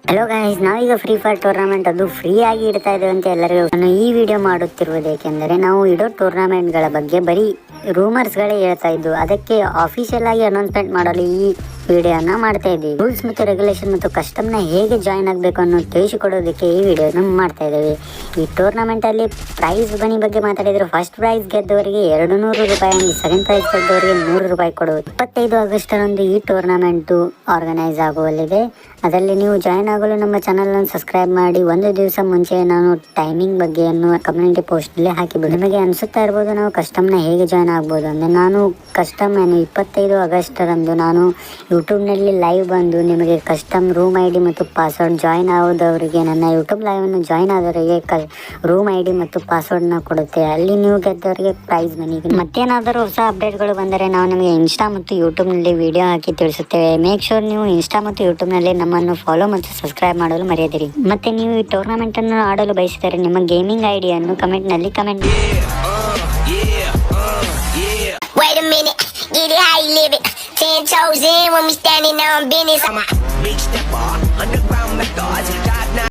Hello guys, ನಾವೀಗ free fire tournament ಅದು free ಆಗಿ ಇಡ್ತಾ ಇದ್ದೇವೆ ಅಂತ ಎಲ್ಲರಿಗೂ. ನಾನು ಈ ವಿಡಿಯೋ ಮಾಡುತ್ತಿರುವುದೇಕೆಂದರೆ ನಾವು ಇಡೋ ಟೂರ್ನಮೆಂಟ್ಗಳ ಬಗ್ಗೆ ಬರೀ ರೂಮರ್ಸ್ಗಳೇ ಹೇಳ್ತಾ ಇದ್ದು, ಅದಕ್ಕೆ ಅಫಿಷಿಯಲ್ ಆಗಿ ಅನೌನ್ಸ್ಮೆಂಟ್ ಮಾಡಲು ಈ ವಿಡಿಯೋನ ಮಾಡ್ತಾ ಇದ್ದೀವಿ. ರೂಲ್ಸ್ ಮತ್ತು ರೆಗ್ಯುಲೇಷನ್ ಮತ್ತು ಕಸ್ಟಮ್ನ ಹೇಗೆ ಜಾಯ್ನ್ ಆಗಬೇಕು ಅನ್ನೋ ತಿಳಿಸಿಕೊಡೋದಕ್ಕೆ ಈ ವಿಡಿಯೋನ ಮಾಡ್ತಾ ಇದ್ದೇವೆ. ಈ ಟೂರ್ನಮೆಂಟ್ ಅಲ್ಲಿ ಪ್ರೈಸ್ ಮನಿ ಬಗ್ಗೆ ಮಾತಾಡಿದ್ರೆ ಫಸ್ಟ್ ಪ್ರೈಸ್ ಗೆದ್ದವರಿಗೆ 200 ರೂಪಾಯಿ, ಸೆಕೆಂಡ್ ಪ್ರೈಸ್ ಗೆದ್ದವರಿಗೆ 100 ರೂಪಾಯಿ ಕೊಡುವುದು. 25 ಆಗಸ್ಟರಂದು ಈ ಟೂರ್ನಮೆಂಟ್ ಆರ್ಗನೈಸ್ ಆಗುವಲ್ಲಿದೆ. ಅದರಲ್ಲಿ ನೀವು ಜಾಯ್ನ್ ಆಗಲು ನಮ್ಮ ಚಾನಲ್ ಅನ್ನು ಸಬ್ಸ್ಕ್ರೈಬ್ ಮಾಡಿ. ಒಂದು ದಿವಸ ಮುಂಚೆ ನಾನು ಟೈಮಿಂಗ್ ಬಗ್ಗೆಯನ್ನು ಕಮ್ಯುನಿಟಿ ಪೋಸ್ಟ್ ಅಲ್ಲಿ ಹಾಕಿಬಿಡು. ನಿಮಗೆ ಅನಿಸುತ್ತಾ ಇರ್ಬೋದು ನಾವು ಕಸ್ಟಮ್ನ ಹೇಗೆ ಜಾಯ್ನ್ ಆಗ್ಬೋದು ಅಂದರೆ, ನಾನು ಕಸ್ಟಮ್ 25 ಆಗಸ್ಟರಂದು ನಾನು ಯೂಟ್ಯೂಬ್ನಲ್ಲಿ ಲೈವ್ ಬಂದು ನಿಮಗೆ ಕಸ್ಟಮ್ ರೂಮ್ ಐ ಡಿ ಮತ್ತು ಪಾಸ್ವರ್ಡ್ ಜಾಯ್ನ್ ಆದವರಿಗೆ, ನನ್ನ ಯೂಟ್ಯೂಬ್ ಲೈವನ್ನು ಜಾಯ್ನ್ ಆದವರಿಗೆ ರೂಮ್ ಐ ಡಿ ಮತ್ತು ಪಾಸ್ವರ್ಡ್ನ ಕೊಡುತ್ತೆ. ಅಲ್ಲಿ ನೀವು ಗೆದ್ದವರಿಗೆ ಪ್ರೈಸ್ ಮನಿ. ಮತ್ತೇನಾದರೂ ಹೊಸ ಅಪ್ಡೇಟ್ಗಳು ಬಂದರೆ ನಾವು ನಿಮಗೆ ಇನ್ಸ್ಟಾ ಮತ್ತು ಯೂಟ್ಯೂಬ್ನಲ್ಲಿ ವಿಡಿಯೋ ಹಾಕಿ ತಿಳಿಸುತ್ತೇವೆ. ಮೇಕ್ ಶೋರ್ ನೀವು ಇನ್ಸ್ಟಾ ಮತ್ತು ಯೂಟ್ಯೂಬ್ನಲ್ಲಿ ನಮ್ಮನ್ನು ಫಾಲೋ ಮತ್ತು ಸಬ್ಸ್ಕ್ರೈಬ್ ಮಾಡಲು ಮರೆಯದಿರಿ. ಮತ್ತೆ ನೀವು ಈ ಟೂರ್ನಮೆಂಟ್ ಅನ್ನು ಆಡಲು ಬಯಸಿದರೆ ನಿಮ್ಮ ಗೇಮಿಂಗ್ ಐಡಿಯನ್ನು ಕಮೆಂಟ್ನಲ್ಲಿ comment Wait a minute, get it how you live it. 10 toes in when we standing on business. I'm a big stepper, underground methods.